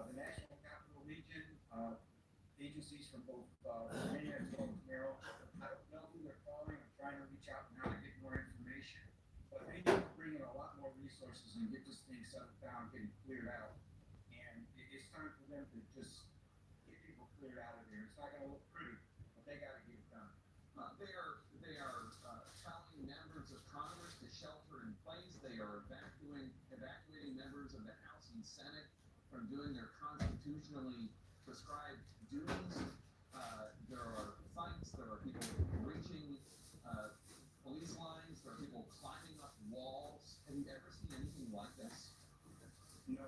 the National Capital Region, agencies from both Virginia as well as Maryland. I don't know who they're calling. I'm trying to reach out now to get more information, but they need to bring in a lot more resources and get this thing settled down, getting cleared out. And it's time for them to just get people cleared out of there. It's not going to look pretty, but they got to get it done. They are telling members of Congress to shelter in place. They are evacuating members of the House and Senate from doing their constitutionally prescribed duties. There are fights. There are people breaching police lines. There are people climbing up walls. Have you ever seen anything like this? No,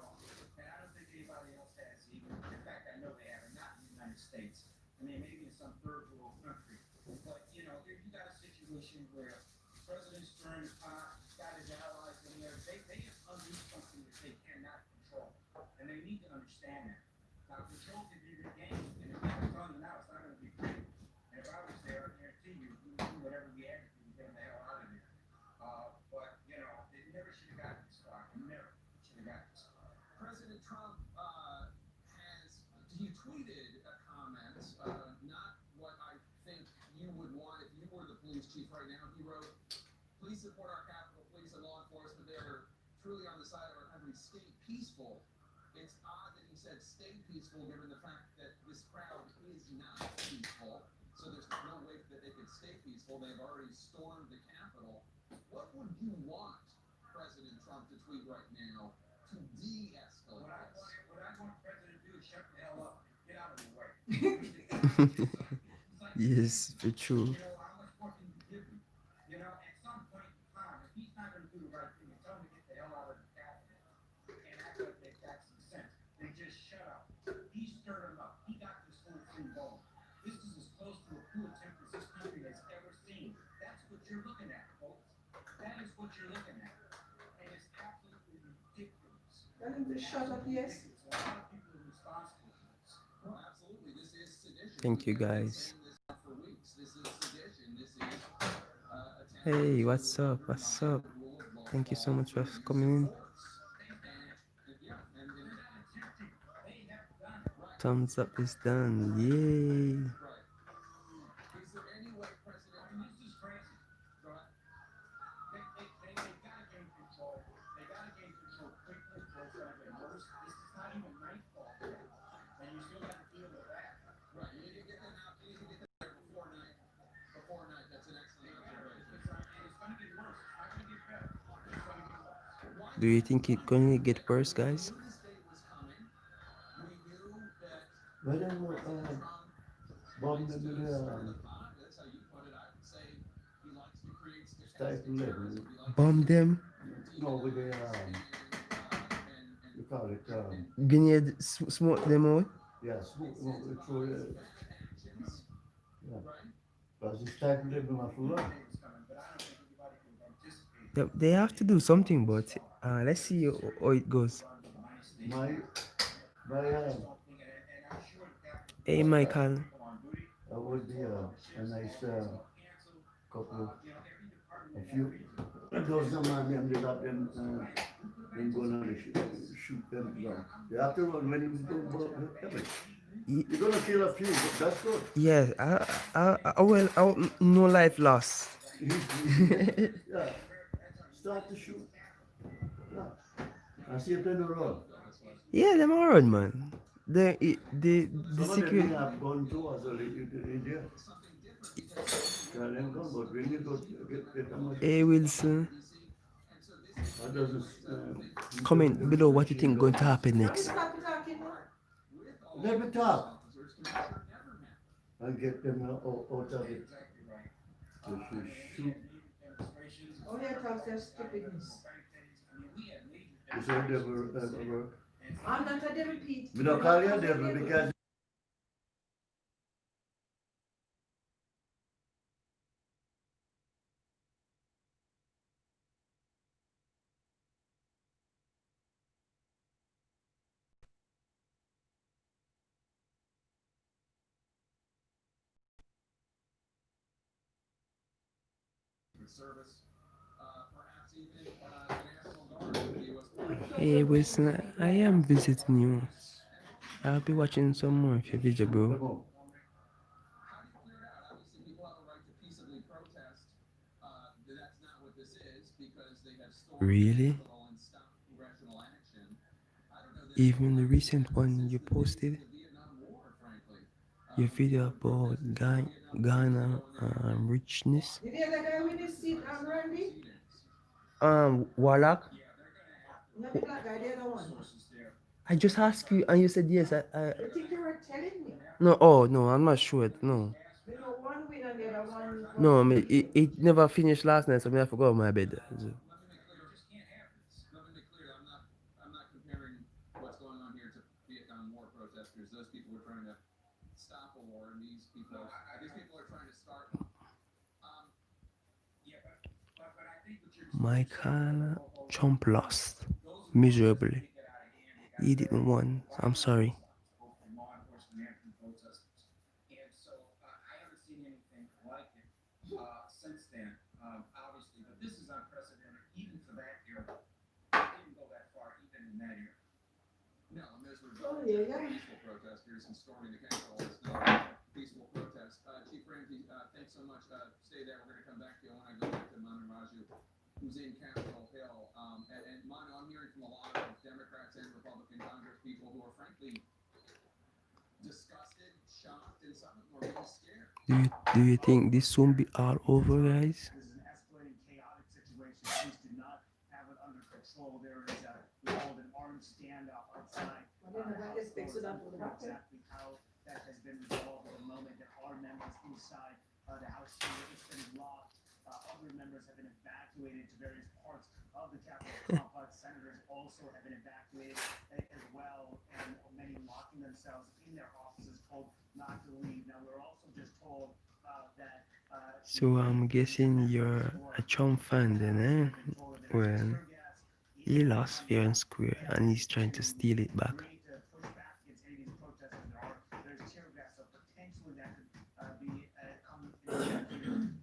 and I don't think anybody else has either. In fact, I know they haven't, not in the United States. I mean, maybe in some third world country. But, you know, if you got a situation where President Stern got his allies in there, they have unleashed something that they cannot control. And they need to understand that. Now, control can be regained, and if it's running out, it's not going to be pretty. And if I was there, I guarantee you, we would do whatever we had to do to get them the hell out of there. But, you know, it never should have gotten this far. It never should have gotten this far. President Trump he tweeted a comment, not what I think you would want if you were the police chief right now. He wrote, "Please support our Capitol Police and law enforcement. They are truly on the side of our country. Stay peaceful." It's odd that he said stay peaceful given the fact that this crowd is not peaceful. So there's no way that they could stay peaceful. They've already stormed the Capitol. What would you want President Trump to tweet right now to de-escalate this? What I want the president to do is shut the hell up. Get out of the way. Yes, for true. You know, how much more can you give me? You know, at some point in time, if he's not going to do the right thing and tell him to get the hell out of the cabinet and act like they've got some sense, then just shut up. He stirred him up. He got this whole thing going. This is as close to a coup attempt as this country has ever seen. That's what you're looking at, folks. That is what you're looking at. And it's absolutely ridiculous. Tell him to shut up, yes. A lot of people are responsible for this. Well, absolutely. This is sedition. Thank you, We've been guys. saying this now for weeks. This is sedition. This is Hey, what's up? What's up? Thank you so much for coming in. Thumbs up is done. Yay. Is there any way President And this is crazy. They got to gain control. They got to gain control quickly before it's going to get worse. This is not even nightfall yet. And you still have to deal with that. Right, you need to get them out. You need to get them there before night. Before night. That's an excellent observation. And it's going to get worse. It's not going to get better. It's going to get worse. Do you think it's gonna get worse, guys? When this day was coming, we knew that Well, then, Trump bomb likes to the stir the pot. That's how you put it. I would say he likes to create stochastic Stifle it. terrorism. He likes Bomb them. no, with the, and you call it, Grenade, smoke them out. yeah, smoke, through the, actions, yeah. right? Because it's stifle them in my food. It's coming, but I don't think anybody can anticipate They have to do something, but let's see how it goes. My, and I'm sure that Hey, Michael. people on duty, that would be a nice, couple, you know, every department a few, those no man, them, they got them, them gonna shoot them down. They have to run when you go, Ye- you're gonna kill a few, but that's good. Yeah, no life lost. Yeah, start to shoot. Yeah, and see if they don't run. Yeah, them around, man. The Some of them secret. have gone too as well in there. Tell them come, but when you go get them, Hey, Wilson. that doesn't. Comment below what you think going to happen next. Stop talking now. Let me talk. And get them out of it. To shoot. All your talks are stupidness. Is that ever work? I'm not a devil, Pete. We don't call you a devil because Service, perhaps even the National Guard, the U.S. Border Hey, Wilson, I am visiting you. I'll be watching some more of your video, bro. Come on. How do you clear it out? Obviously, people have a right to peaceably protest. That's not what this is because they have stormed Really? the Capitol and stopped congressional action. I don't know that Even the anyone recent has one since you the days posted, of the Vietnam War, frankly. your video Vietnam about protesters Ghana, in Vietnam Ghana used to go in there and richness. Did you hear the guy with his seat, Randy? Warlock. Yeah, they're gonna have to Not the black guy, the other one. sources there. I just asked you, and you said yes. You think you were telling me? No. Oh no, I'm not sure. No. You know, one win and the other one. No, I mean, it never finished last night, so I forgot to my bed. Let me make clear, just can't have this. Let me make clear, I'm not comparing what's going on here to Vietnam War protesters. Those people were trying to stop a war, and these people are trying to start one. Yeah, but I think what you're Michael Trump lost miserably. He didn't win. I'm sorry. both from law enforcement and from protesters. And so I haven't seen anything like it since then, obviously. But this is unprecedented, even for that era. It didn't go that far, even in that era. No, and those were Oh, yeah. peaceful protesters and storming the Capitol. It's not a peaceful protest. Chief Ramsey, thanks so much. Stay there. We're going to come back to you. I want to go back to Manu Raju, who's in Capitol Hill. And Manu, I'm hearing from a lot of Democrats and Republican Congress people who are frankly disgusted, shocked, and some of them are really scared. Do you think this soon be all over, guys? This is an escalating, chaotic situation. Police do not have it under control. There is we call it an armed standoff outside. I don't know what this fix it up with Not happen. exactly how that has been resolved at the moment. There are members inside the House chamber. It's been locked. Other members have been evacuated to various parts of the Capitol complex. Senators also have been evacuated as well, and many locking themselves in their offices, told not to leave. Now we're also just told that. So I'm guessing you're a Trump fan then, eh? Well, he lost fair and square, and he's trying to steal it back. There's tear gas, so potentially that could be come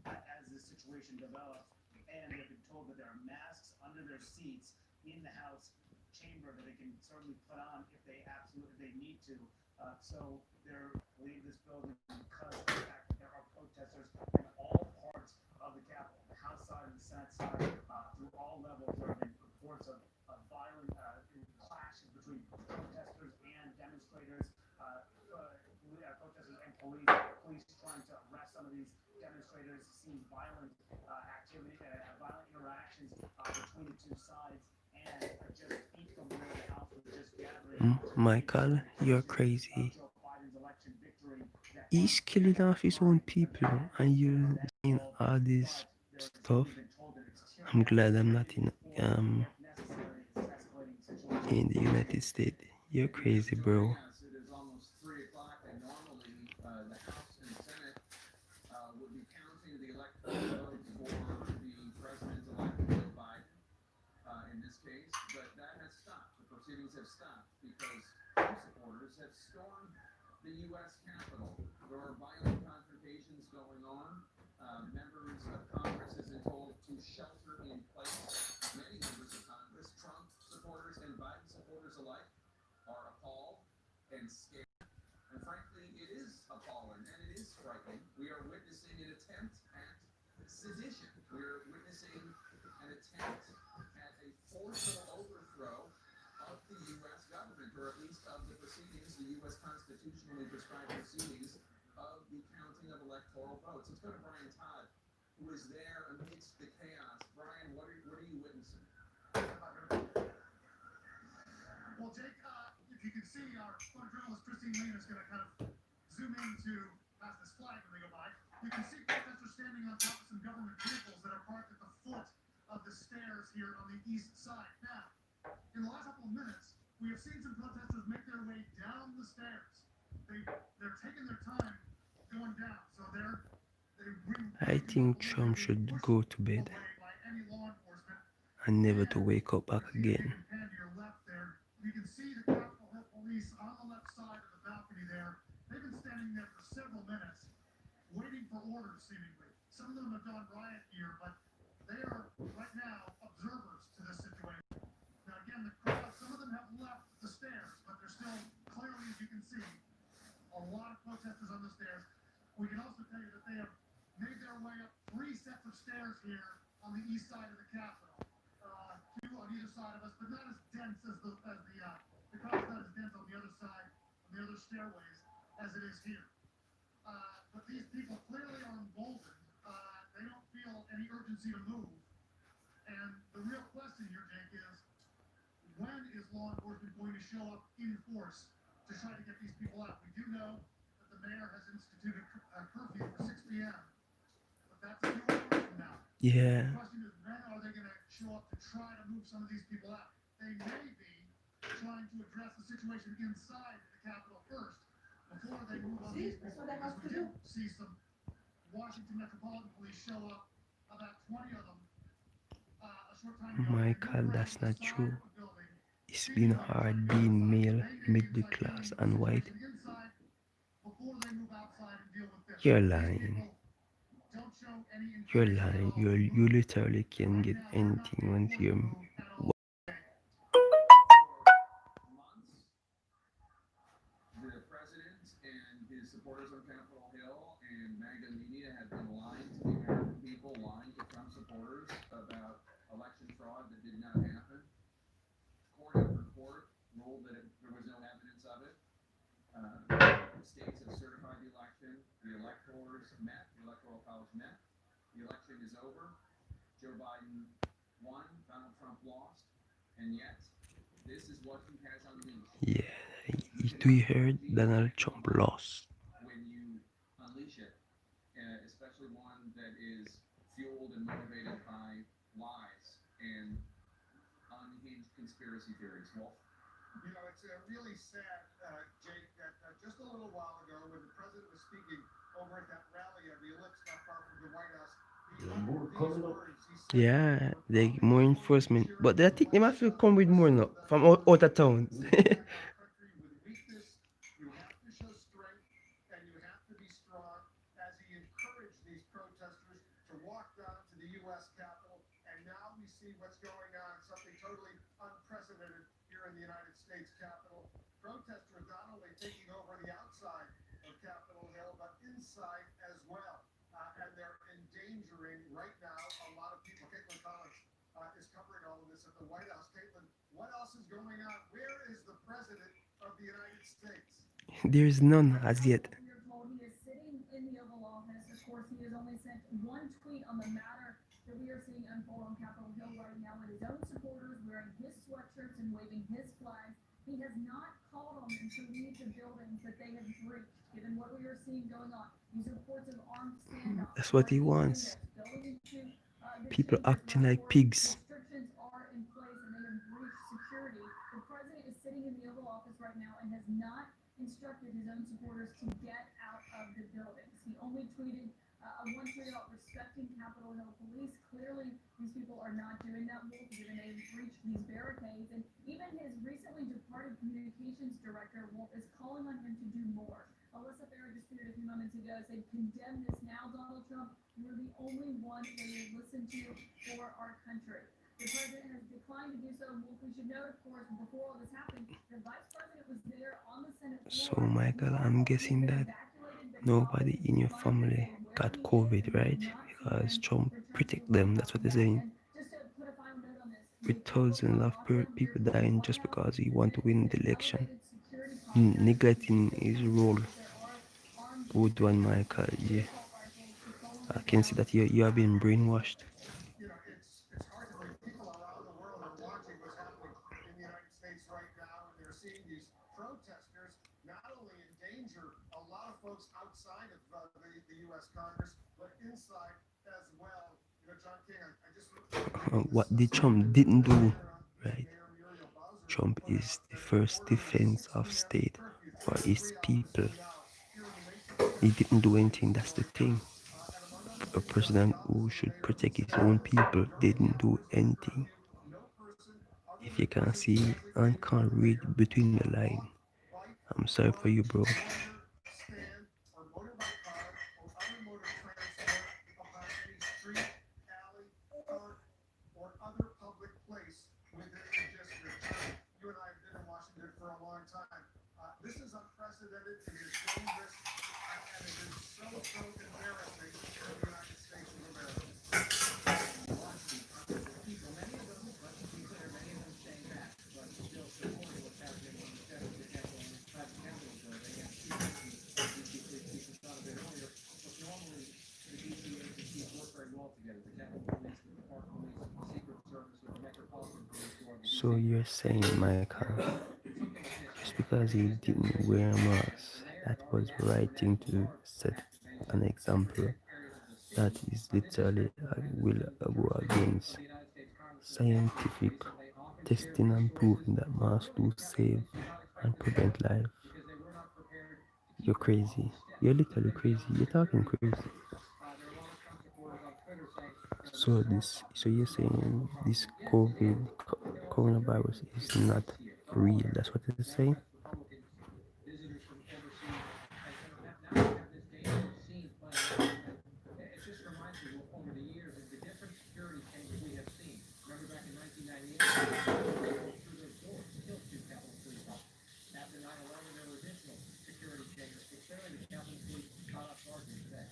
as the situation develops. And they've been told that there are masks under their seats in the House chamber that they can certainly put on if they need to. So they're leaving this building because of the fact that there are protesters in all parts of the Capitol, the House side and the Senate side, through all levels. There have been reports of violent clashes between protesters and demonstrators, protesters and police trying to arrest some of these demonstrators, seeing violent activity, violent interactions between the two sides, and just feet from where the House was just gathering. Michael, you're crazy. He's killing off his own people, and you're saying all this stuff. I'm glad I'm not in the United States. You're crazy, bro. Yes, it is almost 3 o'clock, and normally the House and Senate would be counting the electoral votes for the president-elect Joe Biden in this case, but that has stopped. The proceedings have stopped because Trump supporters have stormed the U.S. Capitol. There are violent confrontations going on. Members of Congress have been told to shelter in place. Many members of Congress, Trump supporters and Biden supporters alike, are appalled and scared. And frankly, it is appalling and it is frightening. We are witnessing an attempt at sedition. We're witnessing an attempt at a forceful overthrow of the U.S. government, or at least of the proceedings, the U.S. constitutionally prescribed proceedings of the counting of electoral votes. Let's go to Brian Todd, who is there amidst the chaos. Brian, what are you witnessing? Well, Jake, if you can see, our photojournalist Christine Lane is going to kind of zoom into past this flag when they go by. You can see protesters standing on top of some government vehicles that are parked at the foot of the stairs here on the east side. Now, in the last couple of minutes, we have seen some protesters make their way down the stairs. They're taking their time going down, so I think Trump should go to bed and never to wake up back again. You can see the Capitol Hill police on the left side of the balcony there. They've been standing there for several minutes, waiting for orders, seemingly. Some of them have gone riot gear, but they are right now observers to this situation. Now, again, the crowd, some of them have left the stairs, but they're still clearly, as you can see a lot of protesters on the stairs. We can also tell you that they have made their way up 3 sets of stairs here on the east side of the Capitol. 2 on either side of us, but not as dense as the crowd's not as dense on the other side, on the other stairways, as it is here. But these people clearly are emboldened. They don't feel any urgency to move. And the real question here, Jake, is when is law enforcement going to show up in force to try to get these people out? We do know that the mayor has instituted a curfew for 6 p.m., but that's a few hours from now. Yeah. The question is, when are they going to show up to try to move some of these people out? They may be trying to address the situation inside the Capitol first before they move on these That's people. what they have Because to we do. did see some Washington Metropolitan Police show up, about 20 of them, a short time ago. Michael, that's not Inside true. the building. It's been hard being male, middle class, and white. Inside before they move outside and deal with this. You're These lying. people don't show any You're inclination at lying. all to You move. literally can get anything once you're. months, the president and his supporters on Capitol Hill and MAGA media have been lying to the American people, lying to Trump supporters about election fraud that did not happen. Court after court ruled that there was no evidence of it. States have certified the election. The electors met. The Electoral College met. The election is over. Joe Biden won. Donald Trump lost. And yet, this is what he has unleashed. Yeah. We heard Donald Trump lost. When you unleash it, especially one that is fueled and motivated by lies and unhinged conspiracy theories. Wolf? You know, it's really sad, Jake, that just a little while ago, when the president was speaking over at that rally at the Ellipse not far from the White House, he More uttered coming these up. words. He said, Yeah, they more enforcement, but I think they might have to come with more now from out of town. "You attack our country with weakness, you have to show strength, and you have to be strong," as he encouraged these protesters to walk down to the U.S. Capitol. And now we see what's going on, something totally unprecedented here in the United States Capitol. Protesters not only taking over the outside of Capitol Hill, but inside as well. And they're endangering right now a lot of people. Caitlin Collins is covering all of this at the White House. Caitlin, what else is going on? Where is the President of the United States? There's none as yet. We are told he is sitting in the Oval Office. Of course, he has only sent one tweet on the matter that we are seeing unfold on Capitol Hill right now with his own supporters wearing his sweatshirts and waving his flag. He has not called on them to leave the buildings that they have breached, given what we are seeing going on. These reports of armed standoffs. That's what he wants. People acting like pigs. Restrictions are in place and they have breached security. The president is sitting in the Oval Office right now and has not instructed his own supporters to get out of the buildings. He only tweeted one tweet about respecting Capitol Hill police. Clearly, these people are not doing that, Wolf, given they have breached these barricades. And even his recently departed communications director, Wolf, is calling on him to do more. Alyssa Farah just tweeted a few moments ago, said, "Condemn this now, Donald Trump. You're the only one they will listen to for our country." The president has declined to do so. Wolf, we should note, of course, before all this happened, the vice president was there on the Senate floor. So, Michael, I'm guessing that nobody in your family got COVID, right? Because Trump protect them. That's what they're saying. With thousands of people dying just because he want to win the election, neglecting his role. Good one, Michael. Yeah, I can see that you have been brainwashed. You know, it's hard to believe people around the world are watching what's happening in the United States right now, and they're seeing these protesters not only endanger a lot of folks outside of the U.S. Congress, but inside as well. You know, John King, I just What the Trump didn't do, right? Trump is the first defense of state for his people. He didn't do anything, that's the thing. A president who should protect his own people didn't do anything. If you can't see and can't read between the line, I'm sorry for you, bro. This is unprecedented. unprecedented, it is dangerous, and it is so embarrassing for the United States of America. People, many of them, let's be clear, many of them staying back, but still supporting what's happening on the federal Capitol building. And DC police chief was thought of it earlier. But normally, the DC agencies work very well together. The Capitol Police, the Park Police, the Secret Service, with the Metropolitan Police, who are the So you're saying, Michael, just because he didn't wear a mask, that was the right thing to do, set an example that is literally will go against scientific testing and proving that masks do save and prevent life. You're crazy. You're literally crazy. You're talking crazy. So you're saying this coronavirus is not real. That's what you're saying. It just reminds me over the years of the different security changes we have seen. Remember back in 1998, through those doors, killed 2 Capitol Police officers. After 9/11, there were additional security changes. But clearly, the Capitol Police caught up largely today.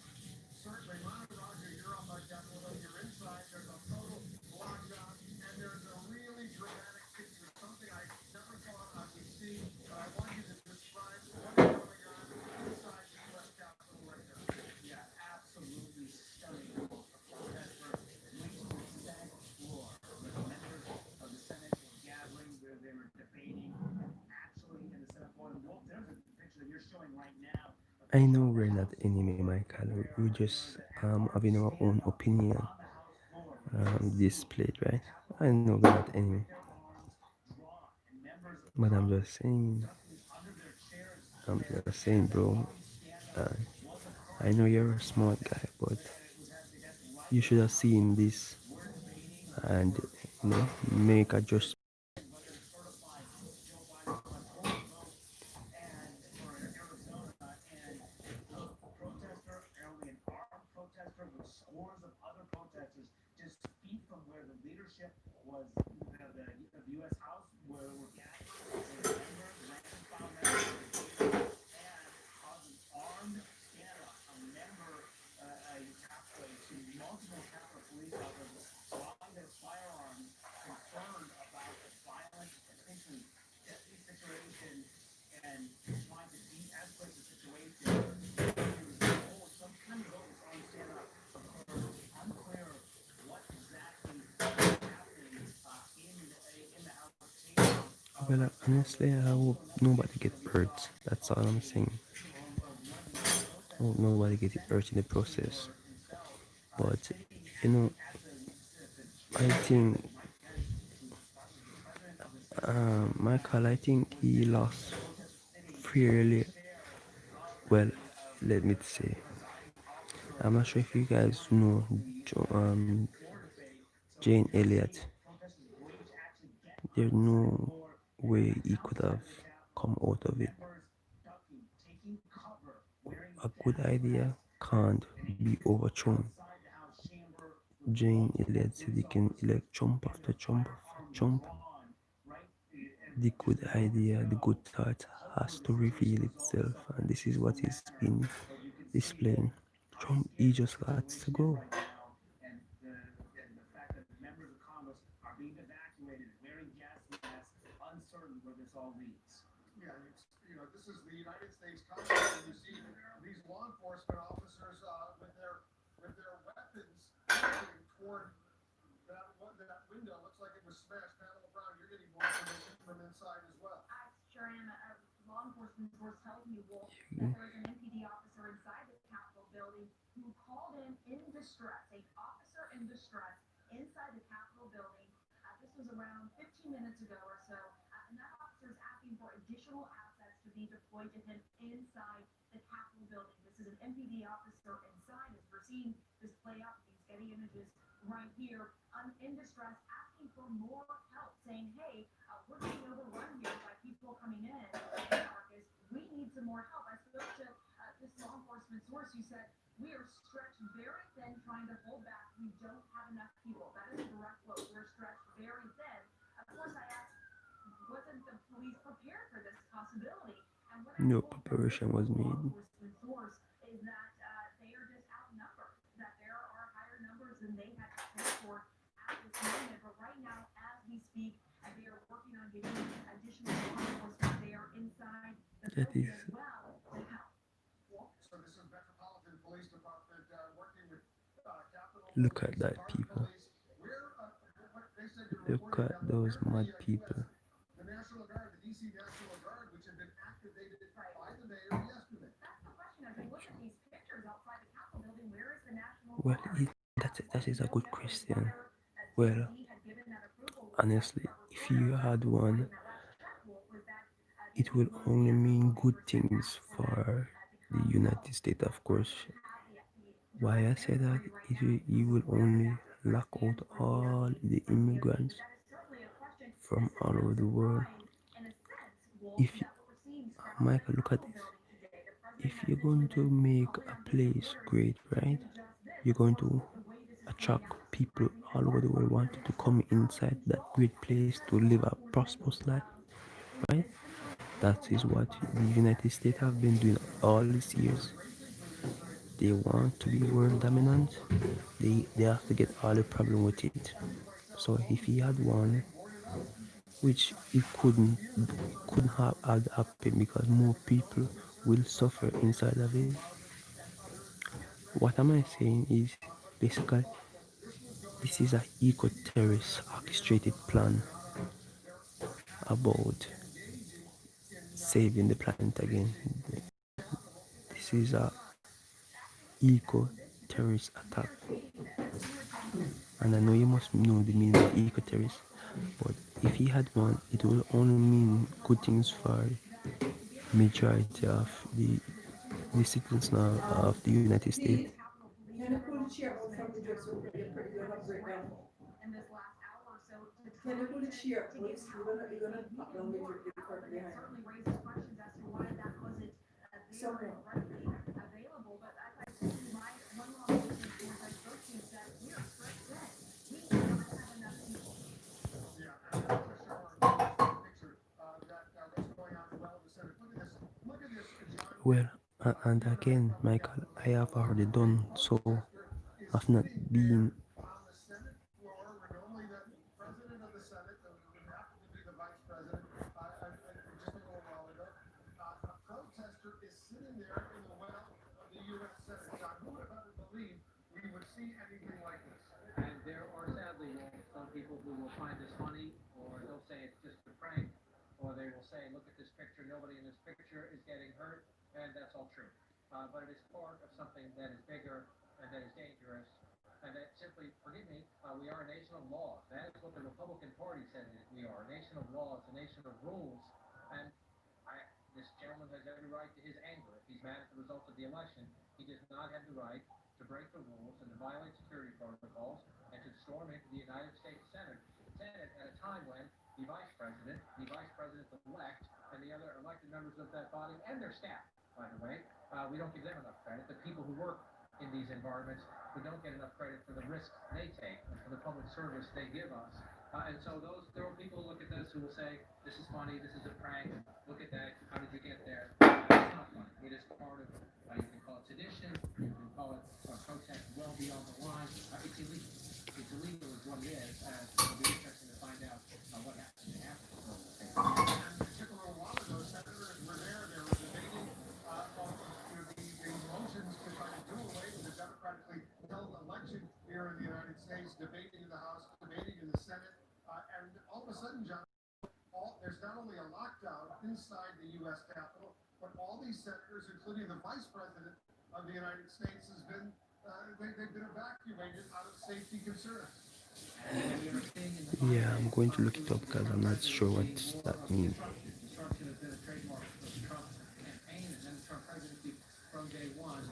Certainly, Roger, you're on my Capitol Hill, you're inside, there's a total lockdown, and there's a really dramatic picture, something I never thought I would see, but I want you to describe what's going on inside the U.S. Capitol right now. Yeah, absolutely stunning. A protester reached the Senate floor. The members of the Senate were gathering where they were debating. Actually, in the Senate floor, Wolf, there's a picture that you're showing right now. I know we're not enemy, Michael. We're just having our own opinion displayed, right? I know we're not enemy. But I'm just saying, bro. I know you're a smart guy, but you should have seen this and make adjustments. Protester with scores of other protesters just feet from where the leadership was, the U.S. House, where we're gathering, and caused an armed standoff. A member, multiple Capitol police officers drawing their firearms, concerned about the violent, essentially deadly situation, and trying to de-escalate the situation. Some kind of armed standoff occurred. Unclear what exactly is happening in the House chamber. Well, honestly, I hope nobody get hurt. That's all I'm saying. I hope nobody get hurt in the process. But I think Michael, I think he lost fairly well. Let me say, I'm not sure if you guys know Jane Elliott. There's no way he could have come out of it. A good idea can't be overthrown. Jane Elliott said he can elect Trump after Trump after Trump. The good idea, the good thought has to reveal itself, and this is what is being displaying. Trump, he just got to go. And the fact that members of Congress are being evacuated, wearing gas masks, uncertain where this all leads. Yeah, this is the United States Congress, and you see these law enforcement officers with their weapons pointing toward that window. Looks like it was smashed. Pamela Brown, you're getting more information from inside as well. I sure am. A law enforcement source tells me, Wolf, that there's an MPD officer inside the Capitol building who called in distress, an officer in distress inside the Capitol building. This was around 15 minutes ago or so, and that officer is asking for additional assets to be deployed to him inside the Capitol building. This is an MPD officer inside, as we're seeing this play out, these Getty images right here, in distress, asking for more help, saying, hey, we're getting overrun here by people coming in, Marcus, we need some more help. I spoke to this law enforcement source who said, we are stretched very thin trying to hold back. We don't have enough people. That is a direct quote. We're stretched very thin. Of course, I asked, wasn't the police prepared for this possibility? And what No preparation was made. source is that they are just outnumbered, that there are higher numbers than they had prepared for at this moment. But right now, as we speak, they are working on getting additional law enforcement. They are inside the That building is, as well to help. So this is Metropolitan Police Department working with Capitol look at Police, that Park people. Police. They said they Look reported at that those where mad the people. the National Guard, the DC National Guard, which had been activated by the mayor yesterday. That's the question. As we look at these pictures outside the Capitol building, where is the National Well, Guard? that is a good question. Whether Well, TMZ had given that approval honestly, if you had one, it will only mean good things for the United States, of course. Why I say that is you will only lock out all the immigrants from all over the world. If you, Michael, look at this. If you're going to make a place great, right? You're going to attract people all over the world wanting to come inside that great place to live a prosperous life, right? That is what the United States have been doing all these years. They want to be world dominant. They have to get all the problem with it. So if he had one, which it couldn't have had happened because more people will suffer inside of it. What am I saying is basically this is a eco-terrorist orchestrated plan about saving the planet again. This is a eco-terrorist attack. And I know you must know the meaning of eco-terrorist, but if he had one, it will only mean good things for majority of the citizens now of the United States. Steve, can you pull the chair out from the dressing room? You're gonna break down. Can you pull the chair, please? You're gonna pop down the curtain behind. Somewhere. Yeah, I'm not so sure picture what's going on well in the Senate. Look at this, John. Well, and again, Michael, I have already done so. I've not been On the Senate floor, where normally the president of the Senate, would happen to be the vice president, just a little while ago, a protester is sitting there in the well of the U.S. Senate. John, who would have ever believed we would see anything like this? And there are sadly some people who will find this funny, or they'll say it's just a prank, or they will say, look at this picture, nobody in this picture is getting hurt, and that's all true. But it is part of something that is bigger and that is dangerous, and that simply, forgive me, we are a nation of laws. That is what the Republican Party says we are, a nation of laws, a nation of rules, and this gentleman has every right to his anger. If he's mad at the results of the election, he does not have the right to break the rules and to violate security protocols and to storm into the United States Senate at a time when the vice president-elect, and the other elected members of that body and their staff, by the way, we don't give them enough credit. The people who work in these environments, we don't get enough credit for the risks they take and for the public service they give us. And so there are people who look at this who will say, this is funny, this is a prank, look at that, how did you get there? It's not funny. It is part of, you can call it sedition, you can call it protest well beyond the line. It's illegal. It's illegal is what it is. It'll be interesting to find out what happens after. Just a little while ago, senators were there. They were debating the motions to try to do away with the democratically held election here in the United States, debating in the House, debating in the Senate, and all of a sudden, John, there's not only a lockdown inside the U.S. Capitol, but all these senators, including the Vice President of the United States, they've been evacuated out of safety concerns. Yeah, I'm going to look it up because I'm not sure what that means. Disruption has been a trademark of the Trump campaign and then the Trump presidency from day one.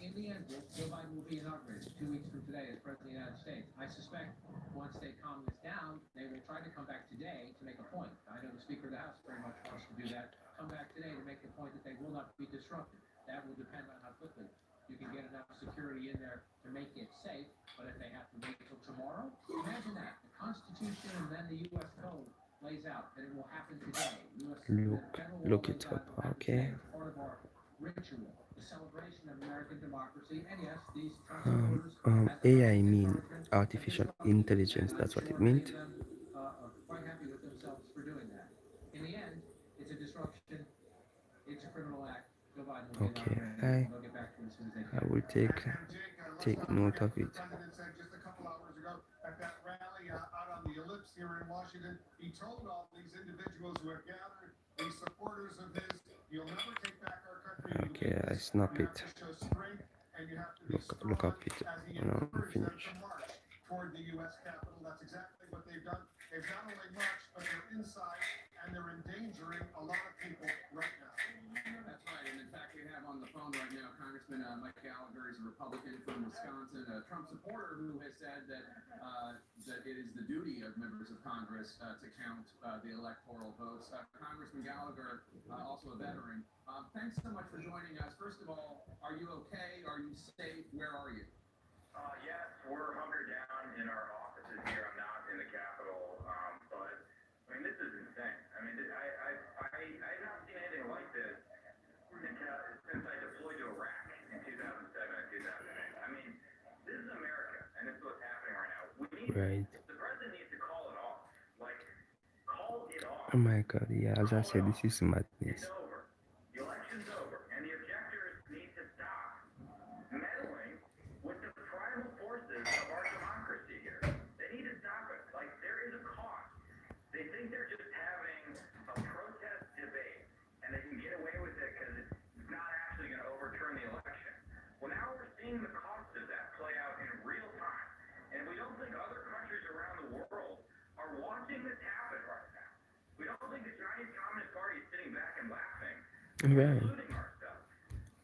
In the end, Joe Biden will be inaugurated 2 weeks from today as President of the United States. I suspect once they calm this down, they will try to come back today to make a point. I know the Speaker of the House very much wants to do that. Come back today to make the point that they will not be disrupted. That will depend on how quickly you can get enough security in there to make it safe. But if they have to wait till tomorrow, imagine that. The Constitution and then the U.S. Code lays out that it will happen today. Look it up, okay? Part of our ritual, the celebration of American democracy, and yes, these Trump supporters. AI mean artificial intelligence, that's what it meant. Are quite happy with themselves for doing that. In the end, it's a disruption. It's a criminal act. Joe Biden will get Okay, out there and they'll get back to it as soon as they I can. will take note of it. The president said just a couple hours ago at that rally out on the Ellipse here in Washington, he told all these individuals who have gathered, these supporters of his, you'll never take back our country. Okay, I snap You it. have to show strength and you have to be Look up strong it as he when I'm encouraged them finished. to march toward the U.S. Capitol. That's exactly what they've done. They've not only marched, but they're inside and they're endangering a lot of people right now. That's right, and in fact, we have on the phone right now Congressman Mike Gallagher. He's a Republican from Wisconsin, a Trump supporter who has said that that it is the duty of members of Congress to count the electoral votes. Congressman Gallagher, also a veteran. Thanks so much for joining us. First of all, are you okay? Are you safe? Where are you? Yes, we're hunkered down in our offices here. I'm not in the Capitol, but I mean, this is insane. I mean, I've not seen anything like this since I deployed to Iraq in 2007 and 2008. I mean, this is America, and this is what's happening right now. Right. The president needs to call it off. Like, call it off. Oh my god, yeah, as I said, this is It's madness. over. The election's over, and the objectors need to stop meddling with the primal forces of our democracy here. They need to stop it. Like, there is a cost. They think they're just having a protest debate, and they can get away with it because it's not actually going to overturn the election. Well, now we're seeing the cost of that play out in real time, and we don't think other countries around the world are watching this happen right now. We don't think the Chinese Communist Party is sitting back and laughing, Right. including ourselves.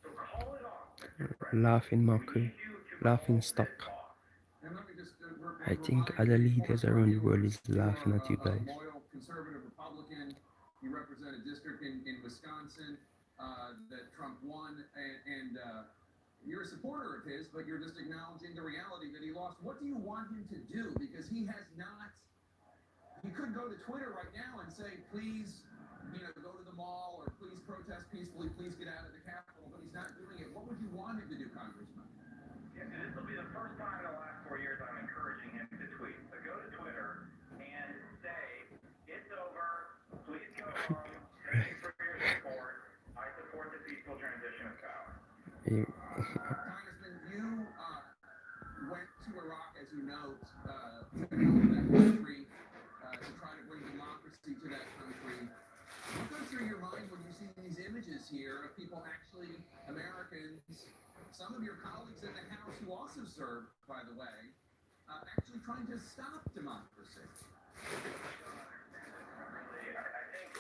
So call it off, Mr. President. Laughing We mockery, need you to laughing call stock. this off. And let me just I think other leaders around the world is laughing at you guys. Loyal conservative Republican. You represent a district in Wisconsin that Trump won, and you're a supporter of his, but you're just acknowledging the reality that he lost. What do you want him to do? Because he has not. He could go to Twitter right now and say, please, go to the mall or please protest peacefully, please get out of the Capitol, but he's not doing it. What would you want him to do, Congressman? Yeah, this will be the first time in the last 4 years I'm encouraging him to tweet. So go to Twitter and say, it's over, please go home, thanks for your support, I support the peaceful transition of power. Congressman, you went to Iraq, as you note, to help that country, to try to bring democracy to that country. What goes through your mind when you see these images here of people actually, Americans, some of your colleagues in the House who also served, by the way, actually trying to stop democracy?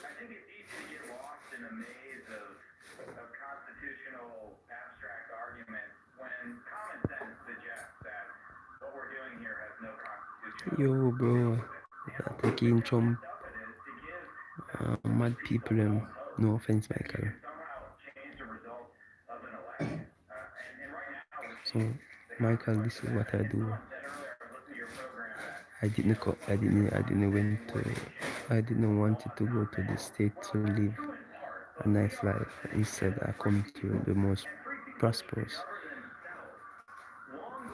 I think it's easy to get lost in a maze of constitutional abstract arguments when common sense suggests that what we're doing here has no constitutional. Yo, bro, taking Trump, mad people, no offense, Michael. So, Michael, this is what I do. I didn't want to go to the state to live a nice life. Instead, I come to the most prosperous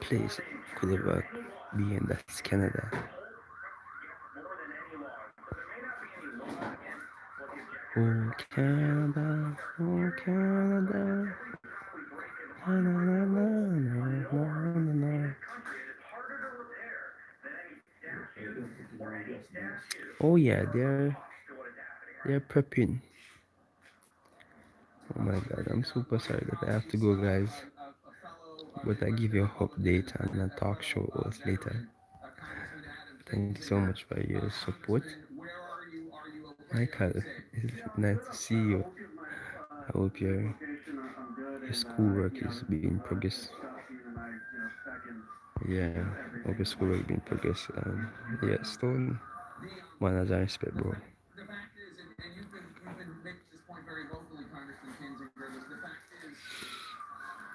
place could ever be, and that's Canada. Oh Canada, oh Canada. Na, na, na, na, na, na, na. Oh yeah, they're prepping. Oh my god, I'm super sorry that I have to go, guys. But I give you an update and a talk show later. Thank you so much for your support. Michael, it's nice to see you. I hope your schoolwork is being progress. Yeah, I hope your schoolwork being progress. Yeah, Stone, man, as I respect, bro.